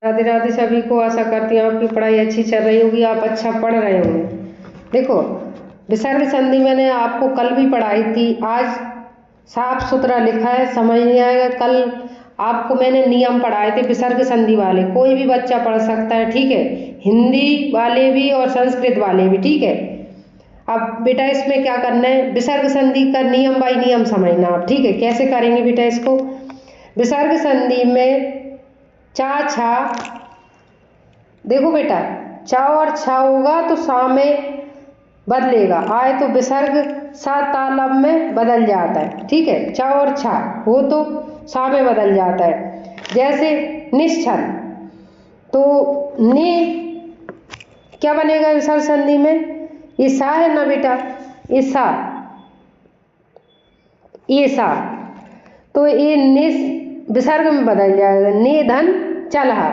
राधे राधे सभी को। आशा करती हूँ आपकी पढ़ाई अच्छी चल रही होगी, आप अच्छा पढ़ रहे होंगे। देखो, विसर्ग संधि मैंने आपको कल भी पढ़ाई थी, आज साफ सुथरा लिखा है, समझ नहीं आएगा। कल आपको मैंने नियम पढ़ाए थे विसर्ग संधि वाले, कोई भी बच्चा पढ़ सकता है, ठीक है, हिंदी वाले भी और संस्कृत वाले भी, ठीक है। अब बेटा इसमें क्या करना है, विसर्ग संधि का नियम बाई नियम समझना आप, ठीक है। कैसे करेंगे बेटा इसको, विसर्ग संधि में चा छा, देखो बेटा, चा और छा होगा तो सा में बदलेगा, आए तो विसर्ग सा तालब में बदल जाता है, ठीक है। चा और छा हो तो सा में बदल जाता है। जैसे निश्चल, तो नि क्या बनेगा विसर्ग संधि में, ये सा है ना बेटा, ये सा, ये सा, तो ये विसर्ग में बदल जाएगा, निधन चलहा।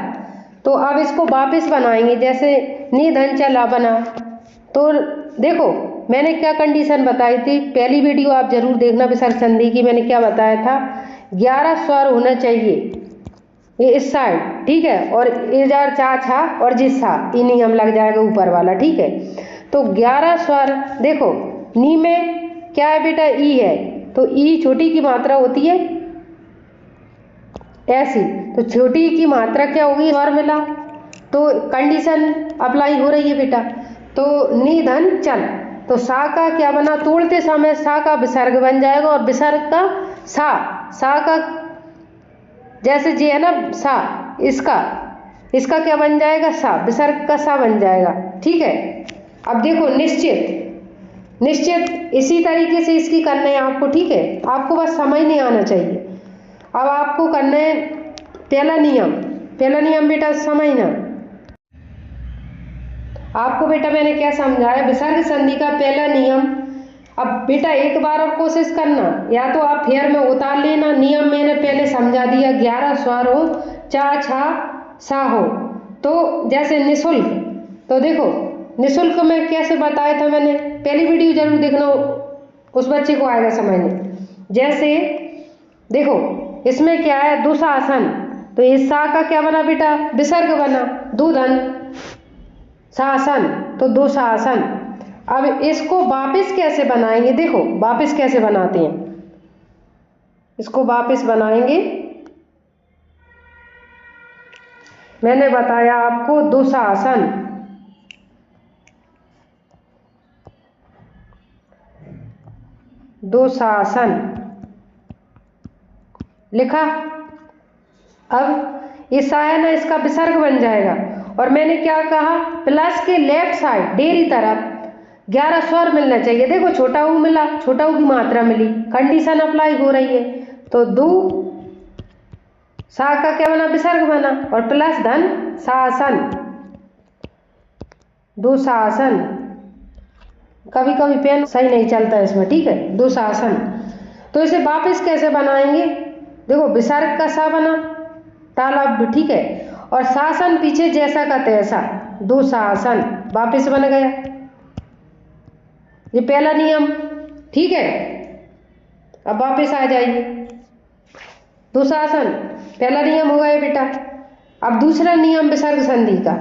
तो अब इसको वापस बनाएंगे, जैसे निधन चला बना। तो देखो मैंने क्या कंडीशन बताई थी, पहली वीडियो आप जरूर देखना विसर्ग संधि की, मैंने क्या बताया था, 11 स्वर होना चाहिए ये इस साइड, ठीक है, और इधर चा छा और जिस्सा, ये नियम लग जाएगा ऊपर वाला, ठीक है। तो 11 स्वर, देखो नी में क्या है बेटा, ई है, तो ई छोटी की मात्रा होती है ऐसी, तो छोटी की मात्रा क्या होगी, स्वर मिला, तो कंडीशन अप्लाई हो रही है बेटा। तो निधन चल, तो सा का क्या बना, तोड़ते समय सा का विसर्ग बन जाएगा, और विसर्ग का सा का जैसे जी है ना सा, इसका क्या बन जाएगा, सा, विसर्ग का सा बन जाएगा, ठीक है। अब देखो निश्चित इसी तरीके से इसकी करना है आपको, ठीक है, आपको बस समझ नहीं आना चाहिए। अब आपको करना है पहला नियम बेटा समझना। आपको बेटा मैंने क्या समझाया, विसर्ग संधि का पहला नियम। अब बेटा एक बार और कोशिश करना, या तो आप फेयर में उतार लेना, नियम मैंने पहले समझा दिया, 11 स्वर हो, चा छा सा हो, तो जैसे निशुल्क, तो देखो निशुल्क में कैसे बताया था मैंने, पहली वीडियो जरूर देखना, उस बच्चे को आएगा समझने। जैसे देखो इसमें क्या है, दुशासन, तो इस सा का क्या बना बेटा, विसर्ग बना, दुधन शासन, तो दुशासन। अब इसको वापस कैसे बनाएंगे, देखो वापस कैसे बनाते हैं, इसको वापस बनाएंगे, मैंने बताया आपको दुशासन, लिखा। अब ये सा है ना, इसका विसर्ग बन जाएगा, और मैंने क्या कहा, प्लस के लेफ्ट साइड डेरी तरफ 11 स्वर मिलना चाहिए। देखो छोटा ऊ मिला, छोटा ऊ की मात्रा मिली, कंडीशन अप्लाई हो रही है, तो दो सा का क्या बना, विसर्ग बना, और प्लस धन शासन, दुशासन। कभी कभी पेन सही नहीं चलता इसमें, ठीक है, दुशासन। तो इसे वापस कैसे बनाएंगे, देखो विसर्ग का सा बना तालाब, ठीक है, और शासन पीछे जैसा का तैसा, दुशासन वापस बन गया, ये पहला नियम, ठीक है। अब वापस आ जाइए, दुशासन पहला नियम हो गया बेटा। अब दूसरा नियम विसर्ग संधि का,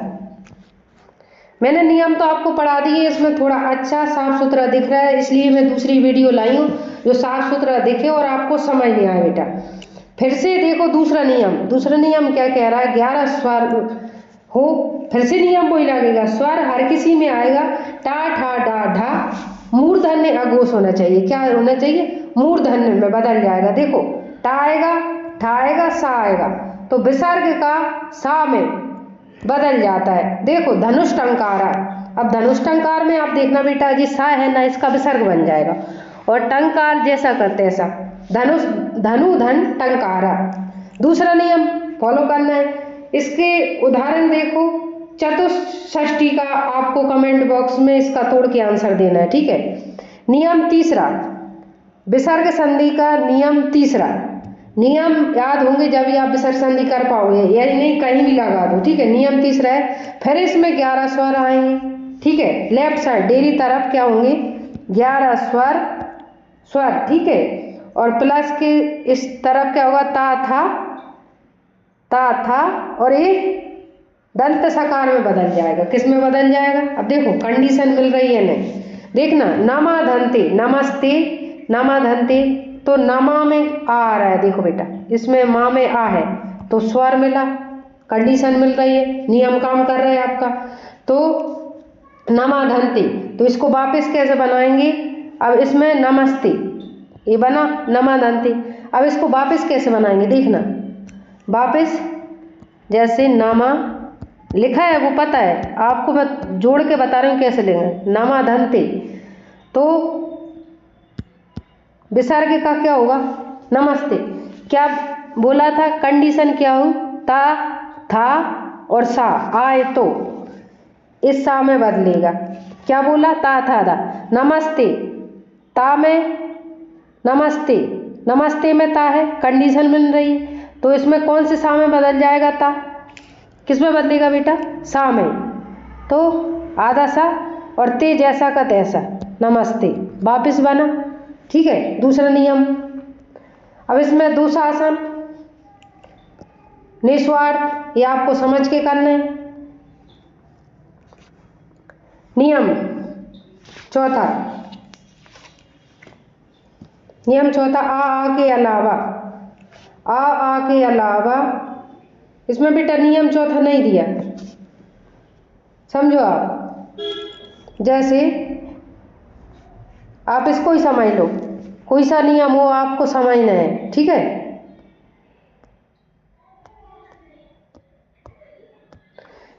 मैंने नियम तो आपको पढ़ा दिए, इसमें थोड़ा अच्छा साफ सुथरा दिख रहा है, इसलिए मैं दूसरी वीडियो लाई हूँ जो साफ सुथरा दिखे और आपको समझ नहीं आए बेटा। फिर से देखो दूसरा नियम क्या कह रहा है, 11 स्वर हो, फिर से नियम वही लगेगा, स्वर हर किसी में आएगा, टा ठा डा ढा, मूर्धन्य अघोष होना चाहिए, क्या होना चाहिए, मूर्धन्य में बदल जाएगा। देखो टा आएगा, ठा आएगा, सा आएगा, तो विसर्ग का सा में बदल जाता है। देखो धनुष टंकार, अब धनुष टंकार में आप देखना बेटा, जी सा है ना, इसका विसर्ग बन जाएगा, और टंकार जैसा करते ऐसा, धनुष धनु धन टंकारा। दूसरा नियम फॉलो करना है, इसके उदाहरण देखो, चतुष्षष्ठी का आपको कमेंट बॉक्स में इसका तोड़ के आंसर देना है, ठीक है। नियम तीसरा, विसर्ग संधि का नियम तीसरा, नियम याद होंगे जब भी आप विसर्ग संधि कर पाओगे, यानी नहीं कहीं भी लगा दो, ठीक है। नियम तीसरा है, फिर इसमें 11 स्वर आएंगे, ठीक है, लेफ्ट साइड डेरी तरफ क्या होंगे, 11 स्वर, ठीक है, और प्लस के इस तरफ क्या होगा, ता था, और ये दंत सकार में बदल जाएगा। किस में बदल जाएगा? अब देखो कंडीशन मिल रही है नहीं, देखना नमाधन्ते, नमस्ते, नमाधन्ते, तो नमा में आ रहा है, देखो बेटा इसमें माँ में आ है तो स्वर मिला, कंडीशन मिल रही है, नियम काम कर रहे हैं आपका। तो नमाधन्ते, तो इसको वापस कैसे बनाएंगे? अब इसमें नमस्ते ये बना नमाधन्ते, अब इसको वापस कैसे बनाएंगे देखना, वापस जैसे नमा लिखा है वो पता है आपको, मैं जोड़ के बता रही हूँ कैसे लेंगे। नमाधन्ते, तो विसर्ग का क्या होगा? नमस्ते। क्या बोला था? कंडीशन क्या हो? ता, था और सा आए तो इस सा में बदलेगा। क्या बोला? ता था दा, नमस्ते, ता में नमस्ते, नमस्ते में ता है, कंडीशन मिल रही है, तो इसमें कौन से सा में बदल जाएगा? ता किस में बदलेगा बेटा? सा में, तो आधा सा और ते जैसा का तैसा, नमस्ते वापिस बना। ठीक है, दूसरा नियम। अब इसमें दूसरा आसन निस्वार्थ, ये आपको समझ के करना है। नियम चौथा, नियम चौथा, आ के अलावा, आ के अलावा, इसमें बेटा नियम चौथा नहीं दिया, समझो आप। जैसे आप इसको ही समझ लो, कोई सा नियम हो आपको समझना है, ठीक है।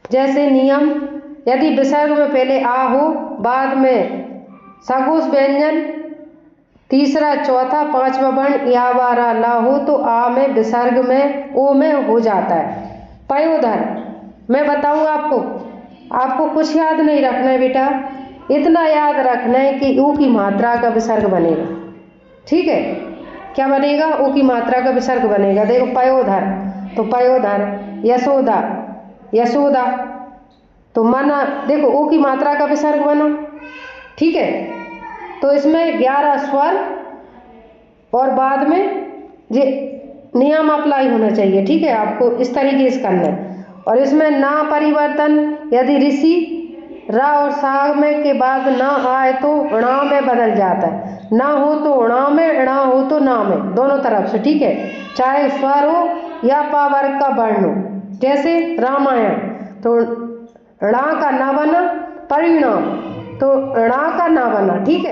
जैसे नियम, यदि विसर्ग में पहले आ हो, बाद में सगोश व्यंजन, तीसरा चौथा पांचवा वर्ण या वारा ला हो तो आ में विसर्ग में ओ में हो जाता है। पयोधर मैं बताऊँ आपको कुछ याद नहीं रखना है बेटा, इतना याद रखना है कि ऊ की मात्रा का विसर्ग बनेगा, ठीक है। क्या बनेगा? ऊ की मात्रा का विसर्ग बनेगा। देखो पयोधर, तो पयोधर, यशोदा, यशोदा, तो मना, देखो ऊ की मात्रा का विसर्ग बना, ठीक है। तो इसमें 11 स्वर और बाद में ये नियम अप्लाई होना चाहिए, ठीक है। आपको इस तरीके से करना है। और इसमें ना परिवर्तन, यदि ऋषि रा और सा में के बाद ना आए तो णा में बदल जाता है, ना हो तो णा में, णा हो तो ना में, दोनों तरफ से, ठीक है। चाहे स्वर हो या पा वर्ग का वर्ण हो, जैसे रामायण, तो णा का ना बना, परिणाम, तो णा का ना बना, ठीक है।